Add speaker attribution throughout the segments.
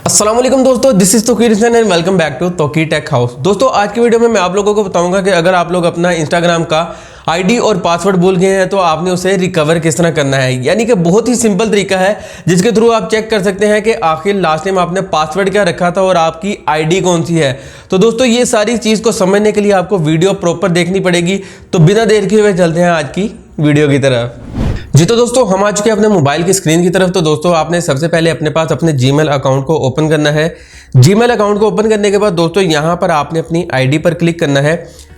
Speaker 1: अस्सलाम वालेकुम दोस्तों, this is Tauqeer Hussain and welcome back to Tauqeer tech house. दोस्तों आज की वीडियो में मैं आप लोगों को बताऊंगा कि अगर आप लोग अपना इंस्टाग्राम का आईडी और पासवर्ड भूल गए हैं तो आपने उसे रिकवर किस तरह करना है। यानी कि बहुत ही सिंपल तरीका है जिसके थ्रू आप चेक कर सकते हैं कि आखिर लास्ट टाइम आपने पासवर्ड क्या रखा था और आपकी आईडी कौन सी है। तो दोस्तों ये सारी चीज़ को समझने के लिए आपको वीडियो प्रॉपर देखनी पड़ेगी। तो बिना देर किए हुए चलते हैं आज की वीडियो की तरफ। जी तो दोस्तों हम आ चुके हैं अपने मोबाइल की स्क्रीन की तरफ। तो दोस्तों आपने सबसे पहले अपने पास अपने जीमेल अकाउंट को ओपन करना है। जीमेल अकाउंट को ओपन करने के बाद दोस्तों यहाँ पर आपने अपनी आईडी पर क्लिक करना है।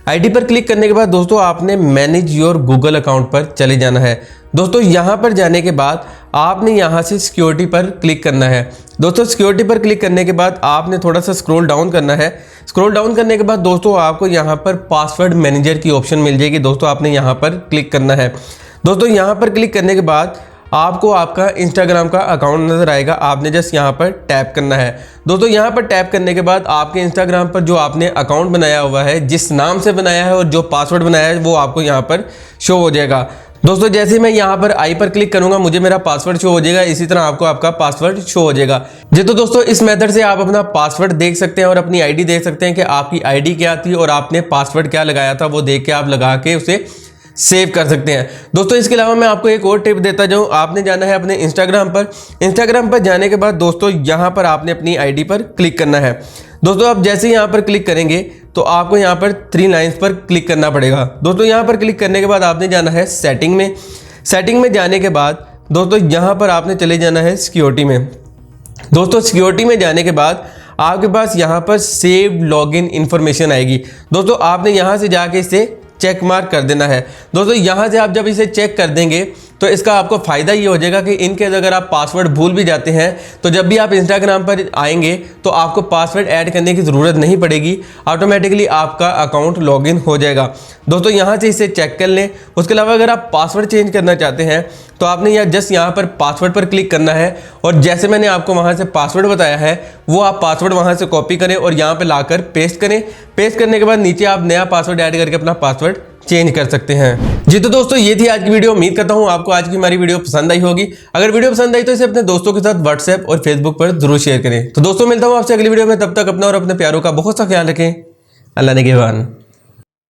Speaker 1: आईडी पर क्लिक करने के बाद दोस्तों आपने मैनेज योर गूगल अकाउंट पर चले जाना है। दोस्तों यहाँ पर जाने के बाद आपने यहाँ से सिक्योरिटी पर क्लिक करना है। दोस्तों सिक्योरिटी पर क्लिक करने के बाद आपने थोड़ा सा स्क्रॉल डाउन करना है। स्क्रॉल डाउन करने के बाद दोस्तों आपको यहाँ पर पासवर्ड मैनेजर की ऑप्शन मिल जाएगी। दोस्तों आपने यहाँ पर क्लिक करना है। दोस्तों यहाँ पर क्लिक करने के बाद आपको आपका इंस्टाग्राम का अकाउंट नज़र आएगा। आपने जस्ट यहाँ पर टैप करना है। दोस्तों यहाँ पर टैप करने के बाद आपके इंस्टाग्राम पर जो आपने अकाउंट बनाया हुआ है, जिस नाम से बनाया है और जो पासवर्ड बनाया है वो आपको यहाँ पर शो हो जाएगा। दोस्तों जैसे मैं यहाँ पर आई पर क्लिक करूंगा मुझे मेरा पासवर्ड शो हो जाएगा। इसी तरह आपको आपका पासवर्ड शो हो जाएगा। जी तो दोस्तों इस मेथड से आप अपना पासवर्ड देख सकते हैं और अपनी आईडी देख सकते हैं कि आपकी आईडी क्या थी और आपने पासवर्ड क्या लगाया था, वो देख के आप लगा के उसे सेव कर सकते हैं। दोस्तों इसके अलावा मैं आपको एक और टिप देता जाऊं। आपने जाना है अपने इंस्टाग्राम पर जाने के बाद दोस्तों यहाँ पर आपने अपनी आईडी पर क्लिक करना है। दोस्तों आप जैसे ही यहाँ पर क्लिक करेंगे तो आपको यहाँ पर 3 लाइंस पर क्लिक करना पड़ेगा। दोस्तों यहाँ पर क्लिक करने के बाद आपने जाना है सेटिंग में। सेटिंग में जाने के बाद दोस्तों यहाँ पर आपने चले जाना है सिक्योरिटी में। दोस्तों सिक्योरिटी में जाने के बाद आपके पास यहाँ पर सेव लॉगिन इन्फॉर्मेशन आएगी। दोस्तों आपने यहाँ से जाके इसे चेक मार्क कर देना है। दोस्तों यहाँ से आप जब इसे चेक कर देंगे तो इसका आपको फ़ायदा ये हो जाएगा कि इनकेस अगर आप पासवर्ड भूल भी जाते हैं तो जब भी आप इंस्टाग्राम पर आएंगे तो आपको पासवर्ड ऐड करने की ज़रूरत नहीं पड़ेगी। ऑटोमेटिकली आपका अकाउंट लॉगिन हो जाएगा। दोस्तों यहाँ से इसे चेक कर लें। उसके अलावा अगर आप पासवर्ड चेंज करना चाहते हैं तो आपने जस्ट यहाँ पर पासवर्ड पर क्लिक करना है और जैसे मैंने आपको वहाँ से पासवर्ड बताया है वो आप पासवर्ड वहाँ से कॉपी करें और यहाँ पर लाकर पेस्ट करें। पेस्ट करने के बाद नीचे आप नया पासवर्ड ऐड करके अपना पासवर्ड चेंज कर सकते हैं। जी तो दोस्तों ये थी आज की वीडियो। उम्मीद करता हूँ आपको आज की हमारी वीडियो पसंद आई होगी। अगर वीडियो पसंद आई तो इसे अपने दोस्तों के साथ व्हाट्सएप और फेसबुक पर जरूर शेयर करें। तो दोस्तों मिलता हूँ आपसे अगली वीडियो में। तब तक अपना और अपने प्यारों का बहुत सा ख्याल रखें। अल्लाह निगहबान।